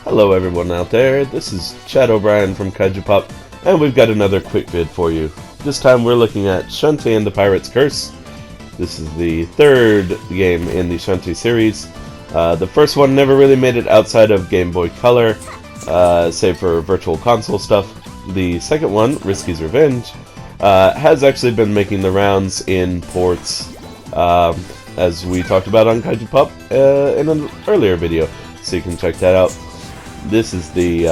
Hello everyone out there, this is Chad O'Brien from Kaiju Pop, and we've got another quick vid for you. This time we're looking at Shantae and the Pirate's Curse. This is the third game in the Shantae series. The first one never really made it outside of Game Boy Color, save for Virtual Console stuff. The second one, Risky's Revenge, has actually been making the rounds in ports, as we talked about on Kaiju Pop in an earlier video, so you can check that out. This is the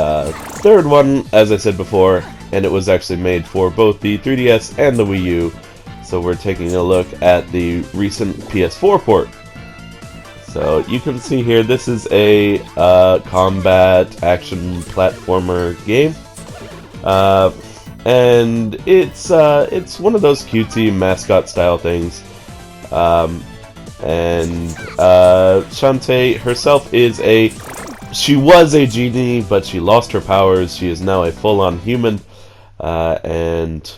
third one, as I said before, and it was actually made for both the 3DS and the Wii U. So we're taking a look at the recent PS4 port. So you can see here, this is a combat action platformer game, and it's one of those cutesy mascot style things. Shantae herself she was a genie, but she lost her powers. She is now a full-on human, and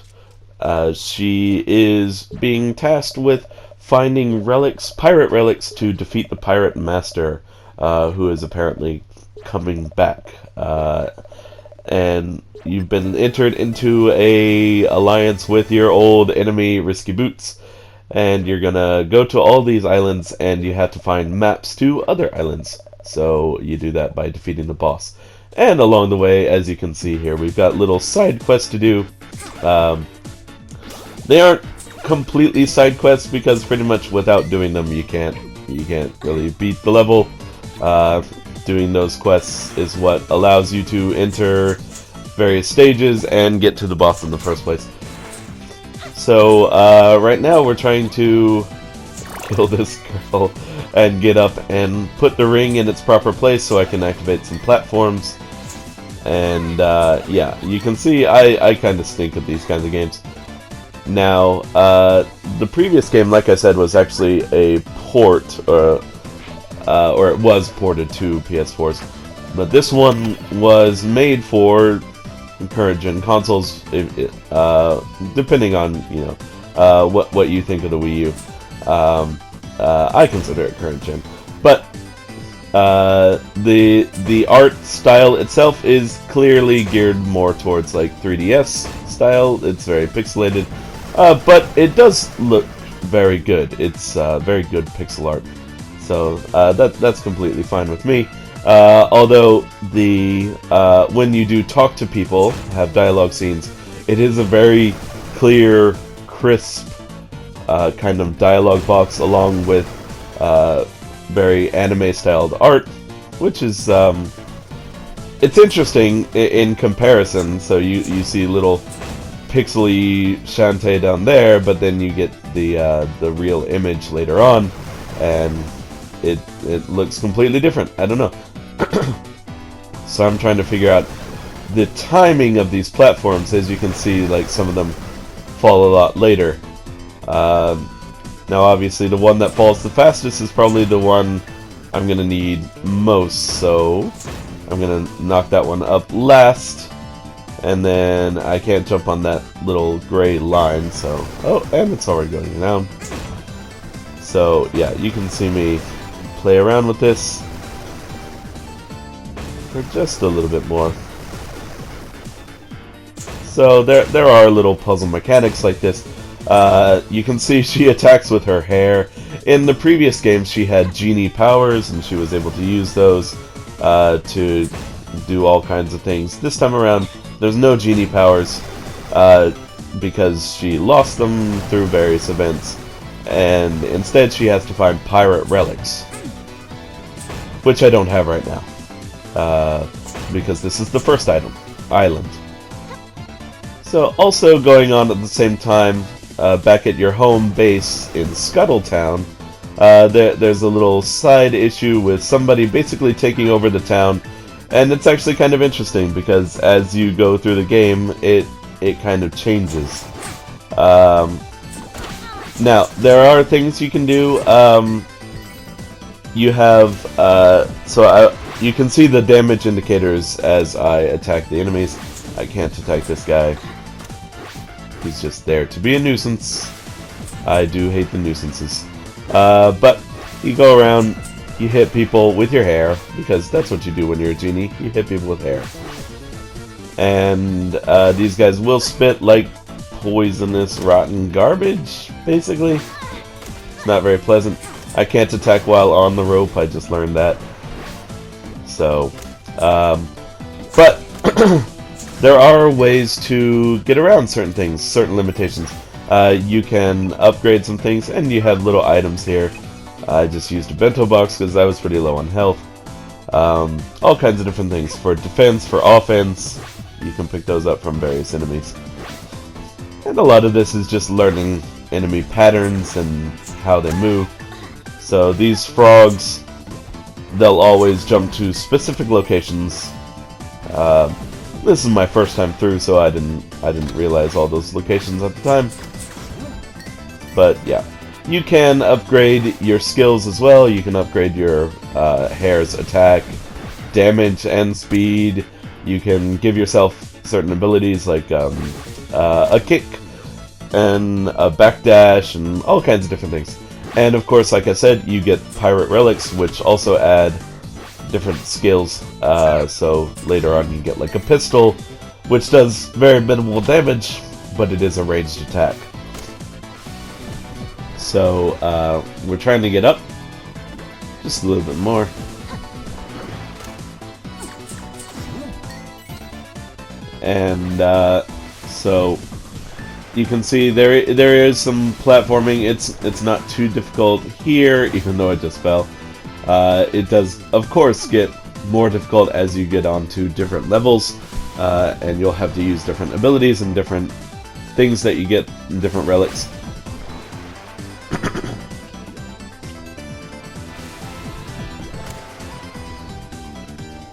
she is being tasked with finding relics, pirate relics, to defeat the pirate master, who is apparently coming back. And you've been entered into a alliance with your old enemy, Risky Boots, and you're gonna go to all these islands, and you have to find maps to other islands. So you do that by defeating the boss. And along the way, as you can see here, we've got little side quests to do. They aren't completely side quests, because pretty much without doing them you can't really beat the level. Doing those quests is what allows you to enter various stages and get to the boss in the first place. So right now we're trying to kill this girl and get up and put the ring in its proper place so I can activate some platforms. And yeah, you can see I kind of stink at these kinds of games. Now, the previous game, like I said, was actually a port, or it was ported to PS4s. But this one was made for current gen consoles, depending on what you think of the Wii U. I consider it current gen, but the art style itself is clearly geared more towards like 3DS style. It's very pixelated, but it does look very good. It's very good pixel art, so that's completely fine with me. Although when you do talk to people, have dialogue scenes, it is a very clear, crisp kind of dialogue box, along with very anime-styled art, which is it's interesting in comparison. So you see little pixely Shantae down there, but then you get the real image later on, and it looks completely different. I don't know. So I'm trying to figure out the timing of these platforms. As you can see, like, some of them fall a lot later. Now obviously the one that falls the fastest is probably the one I'm going to need most, so I'm going to knock that one up last, and then I can't jump on that little gray line, so... Oh, and it's already going down. So yeah, you can see me play around with this for just a little bit more. So there are little puzzle mechanics like this. You can see she attacks with her hair. In the previous games she had genie powers, and she was able to use those to do all kinds of things. This time around there's no genie powers, because she lost them through various events, and instead she has to find pirate relics, which I don't have right now, because this is the first island. So also going on at the same time, back at your home base in Scuttletown, there's a little side issue with somebody basically taking over the town, and it's actually kind of interesting because as you go through the game, it kind of changes. Now, there are things you can do. You have, you can see the damage indicators as I attack the enemies. I can't attack this guy. He's just there to be a nuisance. I do hate the nuisances. But you go around you hit people with your hair, because that's what you do when you're a genie. You hit people with hair. And these guys will spit like poisonous, rotten garbage, basically. It's not very pleasant. I can't attack while on the rope, I just learned that. So, but there are ways to get around certain things, certain limitations. You can upgrade some things, and you have little items here. I just used a bento box because I was pretty low on health. All kinds of different things. For defense, for offense, you can pick those up from various enemies. And a lot of this is just learning enemy patterns and how they move. So these frogs, they'll always jump to specific locations. This is my first time through, so I didn't realize all those locations at the time. But yeah, you can upgrade your skills as well. You can upgrade your hair's attack, damage, and speed. You can give yourself certain abilities like a kick and a backdash and all kinds of different things. And of course, like I said, you get pirate relics, which also add different skills. So later on you get like a pistol, which does very minimal damage, but it is a ranged attack. So we're trying to get up just a little bit more. And so you can see there is some platforming. It's not too difficult here, even though it just fell. It does, of course, get more difficult as you get onto different levels, and you'll have to use different abilities and different things that you get in different relics.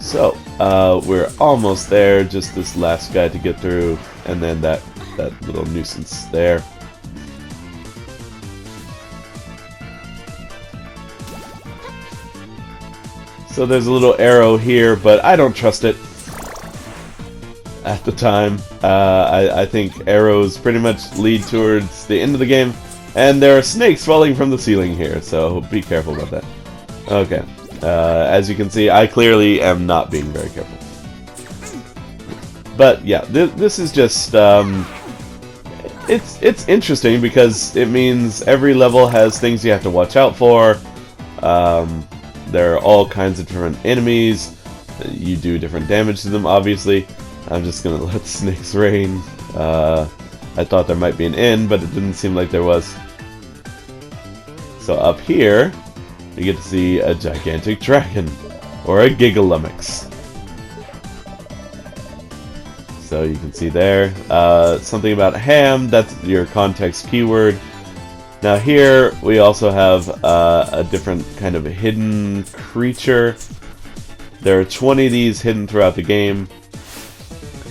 So, we're almost there, just this last guy to get through, and then that little nuisance there. So there's a little arrow here, but I don't trust it at the time. I think arrows pretty much lead towards the end of the game, and there are snakes falling from the ceiling here, so be careful about that. Okay. As you can see, I clearly am not being very careful. But yeah, this is just it's interesting because it means every level has things you have to watch out for. There are all kinds of different enemies. You do different damage to them, obviously. I'm just gonna let snakes rain. I thought there might be an end, but it didn't seem like there was. So up here, you get to see a gigantic dragon, or a Gigalummox. So you can see there, something about ham, that's your context keyword. Now here, we also have a different kind of hidden creature. There are 20 of these hidden throughout the game,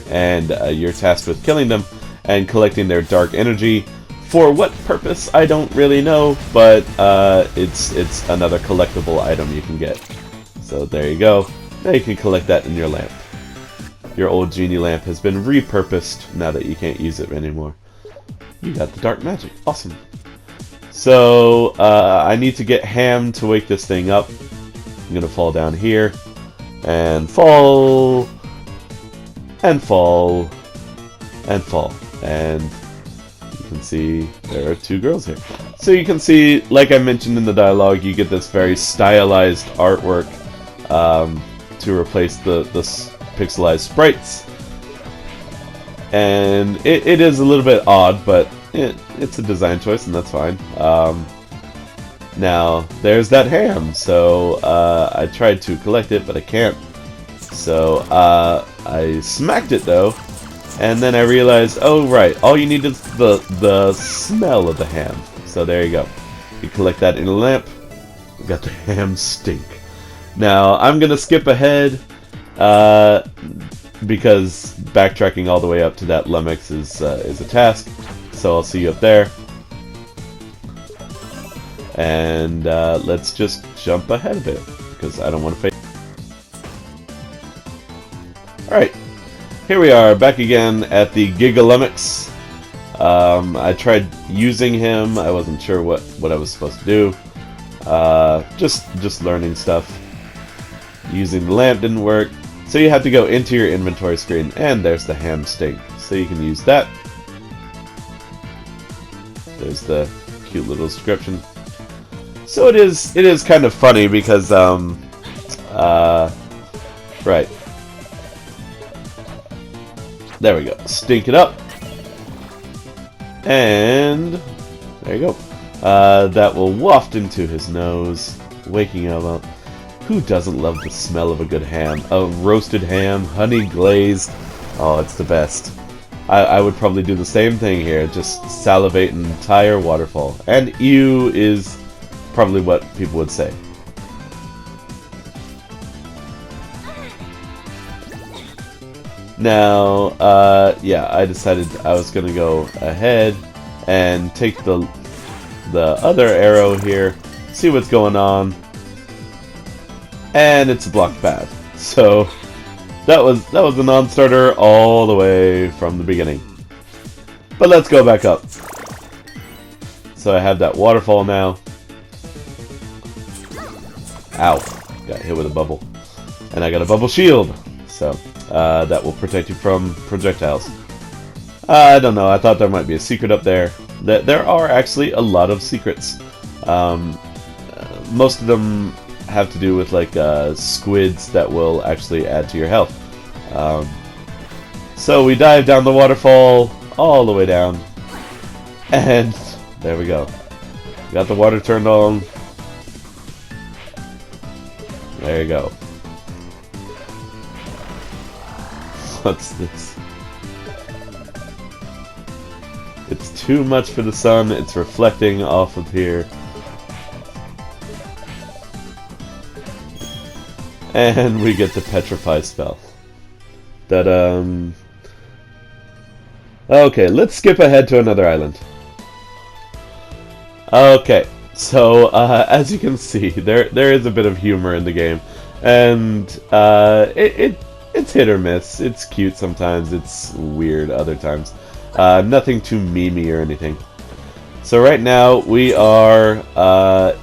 and you're tasked with killing them and collecting their dark energy. For what purpose, I don't really know, but it's another collectible item you can get. So there you go. Now you can collect that in your lamp. Your old genie lamp has been repurposed now that you can't use it anymore. You got the dark magic. Awesome. So I need to get ham to wake this thing up. I'm gonna fall down here and fall and fall and fall, and you can see there are two girls here. So you can see, like I mentioned in the dialogue, you get this very stylized artwork to replace the pixelized sprites. And it is a little bit odd, but it's a design choice, and that's fine. Now, there's that ham. So I tried to collect it, but I can't. So I smacked it, though. And then I realized, oh right, all you need is the smell of the ham. So there you go. You collect that in a lamp. We got the ham stink. Now I'm gonna skip ahead because backtracking all the way up to that Lummox is a task. So I'll see you up there. And let's just jump ahead a bit because I don't want to face. All right. Here we are, back again at the Gigalummox. I tried using him. I wasn't sure what I was supposed to do. Just learning stuff. Using the lamp didn't work, so you have to go into your inventory screen, and there's the ham steak. So you can use that. There's the cute little description. So it is kind of funny because right. There we go. Stink it up. And there you go. That will waft into his nose, waking him up. Who doesn't love the smell of a good ham? A roasted ham, honey glazed. Oh, it's the best. I would probably do the same thing here. Just salivate an entire waterfall. And ew is probably what people would say. Now, yeah, I decided I was going to go ahead and take the other arrow here, see what's going on, and it's a blocked path. So that was a non-starter all the way from the beginning. But let's go back up. So I have that waterfall now. Ow, got hit with a bubble, and I got a bubble shield. So that will protect you from projectiles. I don't know, I thought there might be a secret up there. There are actually a lot of secrets. Most of them have to do with like squids that will actually add to your health. So we dive down the waterfall all the way down, and there we go. Got the water turned on. There you go. What's this? It's too much for the sun. It's reflecting off of here. And we get the petrify spell. That okay, let's skip ahead to another island. Okay, so as you can see, there is a bit of humor in the game, and it's hit or miss. It's cute sometimes, it's weird other times. Nothing too memey or anything. So right now we are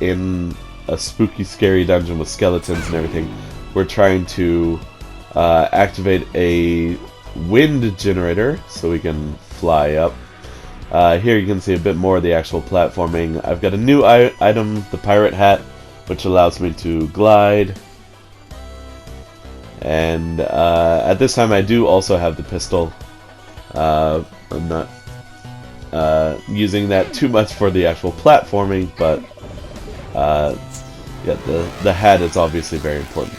in a spooky, scary dungeon with skeletons and everything. We're trying to activate a wind generator so we can fly up. Here you can see a bit more of the actual platforming. I've got a new item, the pirate hat, which allows me to glide. And at this time I do also have the pistol. I'm not using that too much for the actual platforming, but yeah, the hat is obviously very important.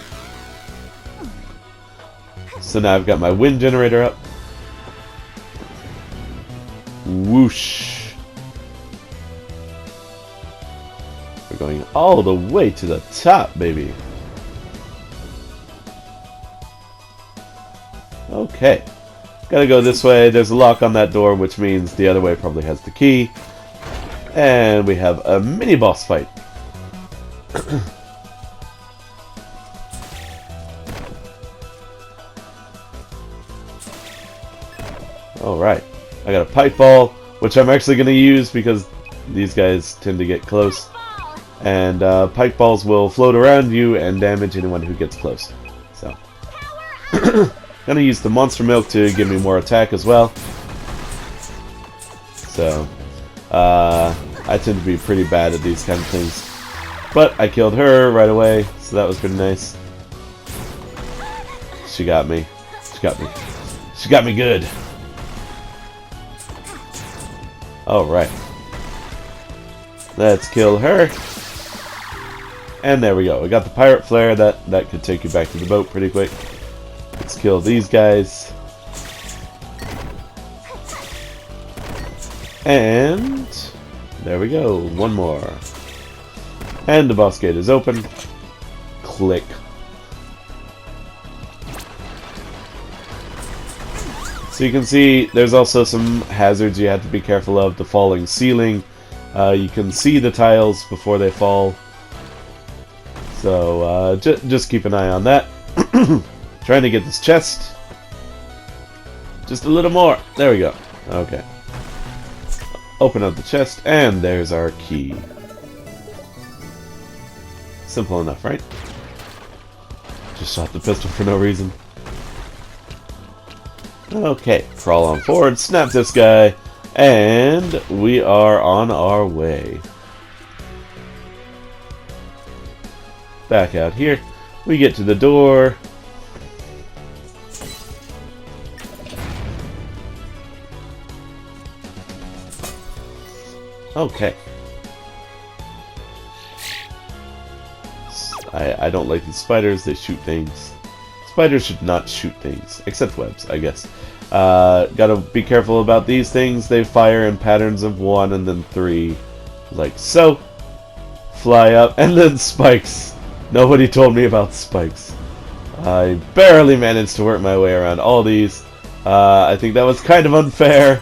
So now I've got my wind generator up. Whoosh. We're going all the way to the top, baby. Okay. Gotta go this way. There's a lock on that door, which means the other way probably has the key. And we have a mini boss fight. Alright. I got a pipe ball, which I'm actually going to use because these guys tend to get close. And pipe balls will float around you and damage anyone who gets close. So, gonna use the monster milk to give me more attack as well. So, I tend to be pretty bad at these kind of things. But I killed her right away, so that was pretty nice. She got me. She got me. She got me good. Alright. Let's kill her. And there we go. We got the pirate flare. That could take you back to the boat pretty quick. Let's kill these guys. And there we go. One more. And the boss gate is open. Click. So you can see there's also some hazards you have to be careful of. The falling ceiling. You can see the tiles before they fall. So just keep an eye on that. Trying to get this chest. Just a little more. There we go. Okay. Open up the chest, and there's our key. Simple enough, right? Just shot the pistol for no reason. Okay, crawl on forward, snap this guy, and we are on our way. Back out here. We get to the door. Okay. I don't like these spiders. They shoot things. Spiders should not shoot things. Except webs, I guess. Gotta be careful about these things. They fire in patterns of 1 and then 3. Like so. Fly up. And then spikes. Nobody told me about spikes. I barely managed to work my way around all these. I think that was kind of unfair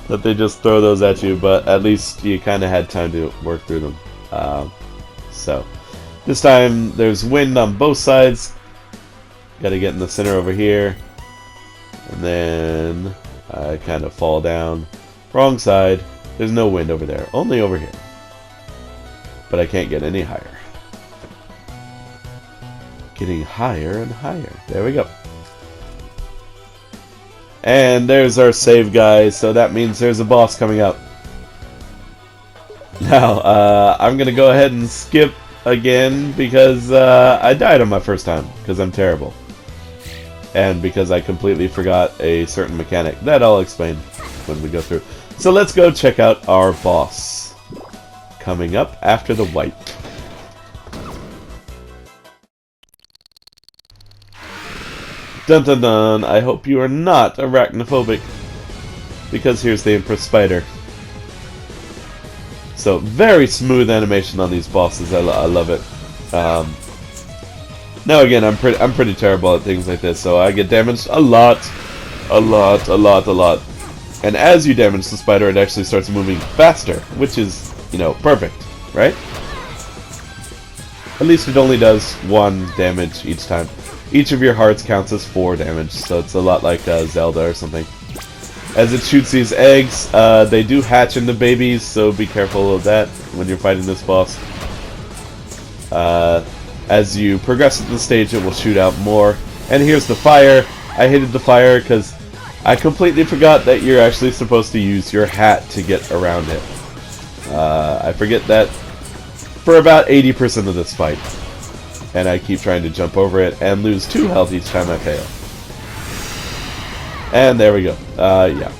that they just throw those at you, but at least you kind of had time to work through them. So, this time there's wind on both sides. Gotta get in the center over here. And then I kind of fall down. Wrong side. There's no wind over there, only over here. But I can't get any higher. Getting higher and higher. There we go. And there's our save, guys. So that means there's a boss coming up. Now, I'm going to go ahead and skip again because I died on my first time because I'm terrible. And because I completely forgot a certain mechanic that I'll explain when we go through. So let's go check out our boss. Coming up after the wipe. Dun dun dun, I hope you are not arachnophobic. Because here's the Empress Spider. So, very smooth animation on these bosses, I love it. Now again, I'm pretty terrible at things like this, so I get damaged a lot. And as you damage the spider, it actually starts moving faster, which is, you know, perfect, right? At least it only does 1 damage each time. Each of your hearts counts as 4 damage, so it's a lot like Zelda or something. As it shoots these eggs, they do hatch into babies, so be careful of that when you're fighting this boss. As you progress in the stage, it will shoot out more. And here's the fire. I hated the fire because I completely forgot that you're actually supposed to use your hat to get around it. I forget that for about 80% of this fight. And I keep trying to jump over it and lose 2 health each time I fail. And there we go. Yeah.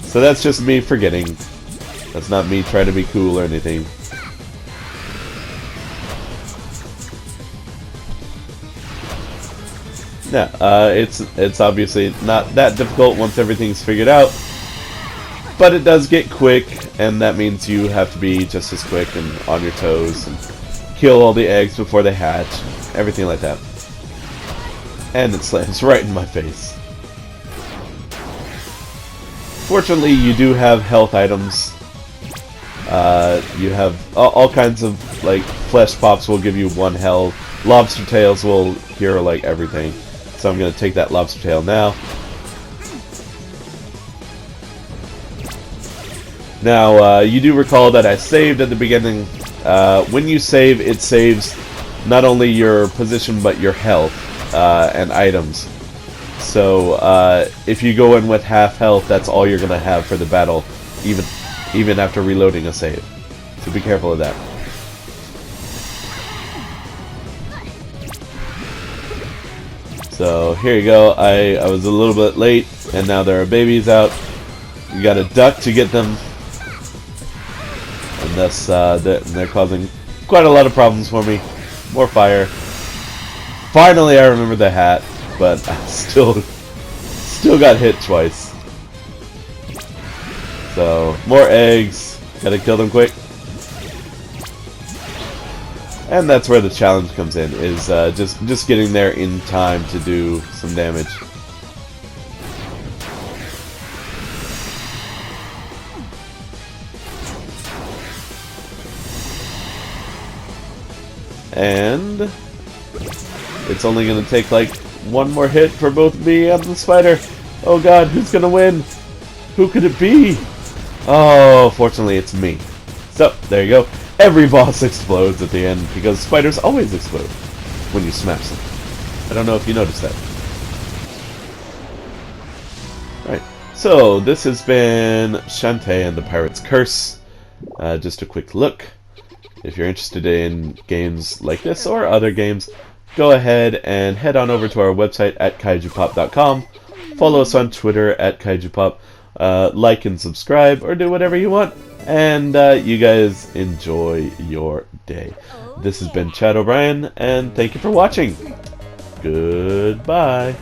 So that's just me forgetting. That's not me trying to be cool or anything. Yeah, it's obviously not that difficult once everything's figured out. But it does get quick, and that means you have to be just as quick and on your toes and kill all the eggs before they hatch, everything like that. And it slams right in my face. Fortunately, you do have health items. You have all kinds of, like, flesh pops will give you 1 health. Lobster tails will cure, like, everything. So I'm going to take that lobster tail now. Now, you do recall that I saved at the beginning. When you save, it saves not only your position, but your health and items. So, if you go in with half health, that's all you're going to have for the battle, even after reloading a save. So be careful of that. So, here you go. I was a little bit late, and now there are babies out. You gotta duck to get them. And thus, they're causing quite a lot of problems for me. More fire. Finally, I remembered the hat, but I still got hit twice. So, more eggs. Gotta kill them quick. And that's where the challenge comes in, is just getting there in time to do some damage. And it's only going to take like 1 more hit for both me and the spider. Oh god, who's going to win? Who could it be? Oh, fortunately it's me. So, there you go. every boss explodes at the end, because spiders always explode when you smash them. I don't know if you noticed that. Right, so this has been Shantae and the Pirate's Curse. Just a quick look. If you're interested in games like this or other games, go ahead and head on over to our website at kaijupop.com. Follow us on Twitter at kaijupop. Like and subscribe, or do whatever you want. And you guys enjoy your day. This has been Chad O'Brien, and thank you for watching. Goodbye.